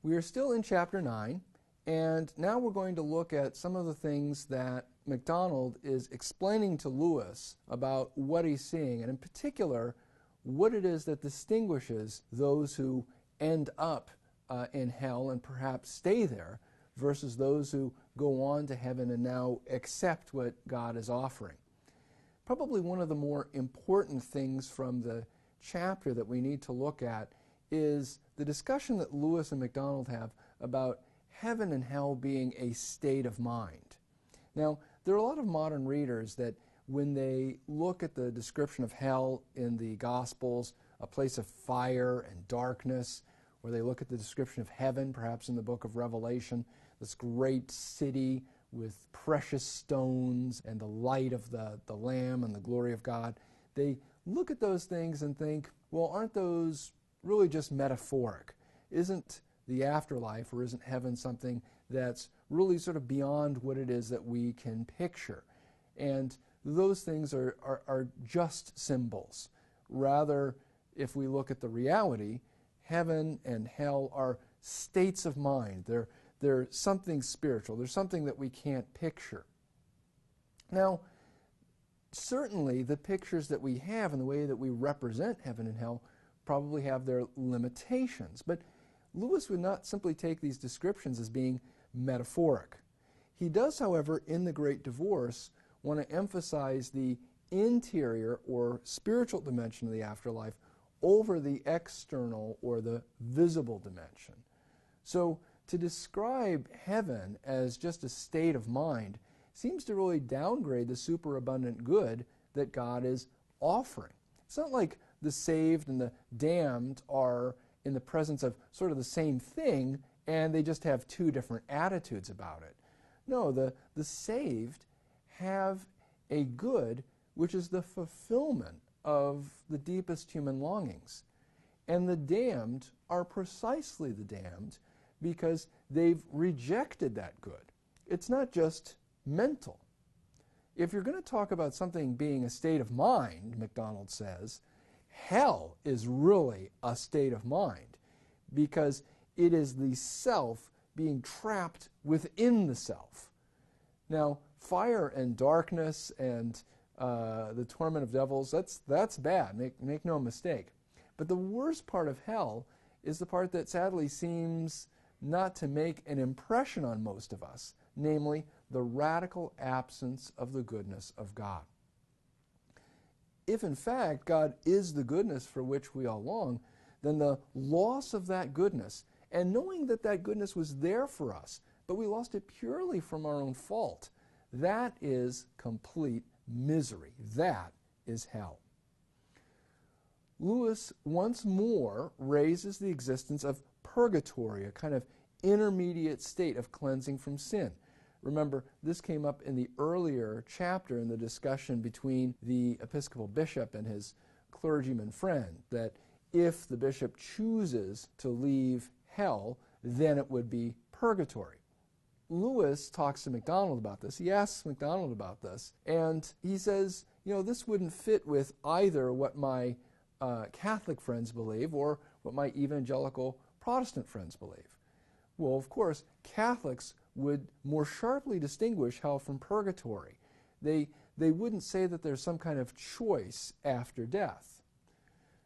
We are still in chapter 9, and now we're going to look at some of the things that MacDonald is explaining to Lewis about what he's seeing, and in particular, what it is that distinguishes those who end up in hell and perhaps stay there versus those who go on to heaven and now accept what God is offering. Probably one of the more important things from the chapter that we need to look at is the discussion that Lewis and MacDonald have about heaven and hell being a state of mind. Now, there are a lot of modern readers that when they look at the description of hell in the Gospels, a place of fire and darkness, or they look at the description of heaven, perhaps in the book of Revelation, this great city with precious stones and the light of the Lamb and the glory of God, they look at those things and think, well, aren't those really just metaphoric? Isn't the afterlife, or isn't heaven something that's really sort of beyond what it is that we can picture? And those things are just symbols. Rather, if we look at the reality, heaven and hell are states of mind. They're something spiritual. They're something that we can't picture. Now, certainly the pictures that we have and the way that we represent heaven and hell probably have their limitations. But Lewis would not simply take these descriptions as being metaphoric. He does, however, in The Great Divorce, want to emphasize the interior or spiritual dimension of the afterlife over the external or the visible dimension. So to describe heaven as just a state of mind seems to really downgrade the superabundant good that God is offering. It's not like the saved and the damned are in the presence of sort of the same thing and they just have two different attitudes about it. No, the saved have a good which is the fulfillment of the deepest human longings. And the damned are precisely the damned because they've rejected that good. It's not just mental. If you're going to talk about something being a state of mind, MacDonald says, hell is really a state of mind because it is the self being trapped within the self. Now, fire and darkness and the torment of devils, that's bad, make no mistake. But the worst part of hell is the part that sadly seems not to make an impression on most of us, namely the radical absence of the goodness of God. If in fact God is the goodness for which we all long, then the loss of that goodness, and knowing that that goodness was there for us, but we lost it purely from our own fault, that is complete misery. That is hell. Lewis once more raises the existence of purgatory, a kind of intermediate state of cleansing from sin. Remember, this came up in the earlier chapter in the discussion between the Episcopal bishop and his clergyman friend, that if the bishop chooses to leave hell, then it would be purgatory. Lewis talks to MacDonald about this. He asks MacDonald about this, and he says, you know, this wouldn't fit with either what my Catholic friends believe or what my evangelical Protestant friends believe. Well, of course, Catholics would more sharply distinguish hell from purgatory. They wouldn't say that there's some kind of choice after death.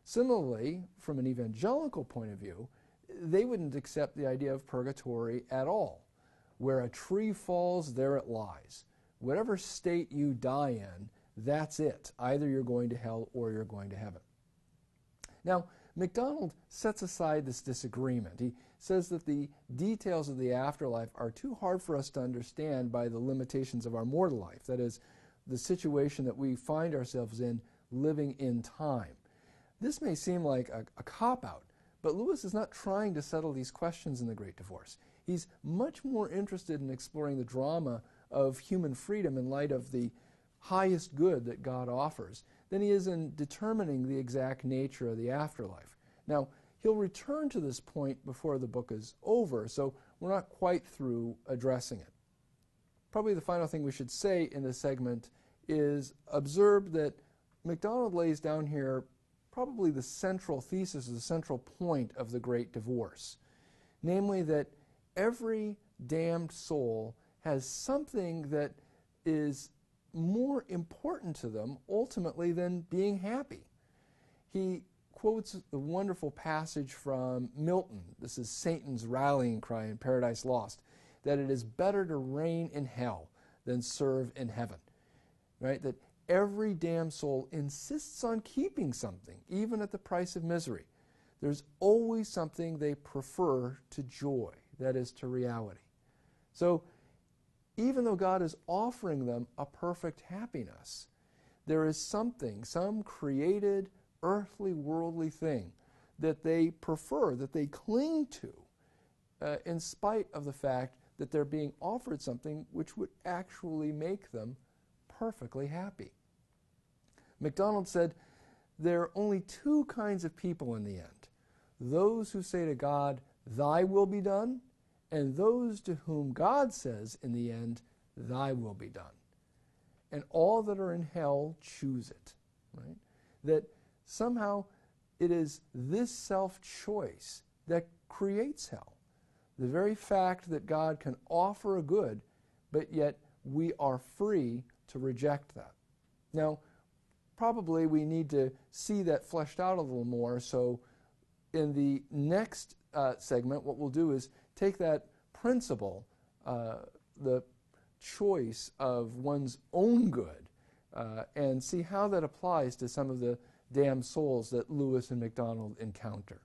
Similarly, from an evangelical point of view, they wouldn't accept the idea of purgatory at all. Where a tree falls, there it lies. Whatever state you die in, that's it. Either you're going to hell or you're going to heaven. Now, MacDonald sets aside this disagreement. He says that the details of the afterlife are too hard for us to understand by the limitations of our mortal life. That is, the situation that we find ourselves in living in time. This may seem like a cop-out, but Lewis is not trying to settle these questions in The Great Divorce. He's much more interested in exploring the drama of human freedom in light of the highest good that God offers than he is in determining the exact nature of the afterlife. Now, he'll return to this point before the book is over, so we're not quite through addressing it. Probably the final thing we should say in this segment is observe that MacDonald lays down here probably the central thesis, the central point of The Great Divorce. namely that every damned soul has something that is more important to them ultimately than being happy. He quotes the wonderful passage from Milton. This is Satan's rallying cry in Paradise Lost, that it is better to reign in hell than serve in heaven. Right? That every damned soul insists on keeping something, even at the price of misery. There's always something they prefer to joy, that is, to reality. So, even though God is offering them a perfect happiness, there is something, some created, earthly, worldly thing that they prefer, that they cling to, in spite of the fact that they're being offered something which would actually make them perfectly happy. MacDonald said, there are only two kinds of people in the end. Those who say to God, "Thy will be done," and those to whom God says in the end, "Thy will be done." And all that are in hell choose it. Right? That somehow it is this self-choice that creates hell. The very fact that God can offer a good, but yet we are free to reject that. Now, probably we need to see that fleshed out a little more, so in the next segment, what we'll do is take that principle, the choice of one's own good, and see how that applies to some of the damned souls that Lewis and MacDonald encounter.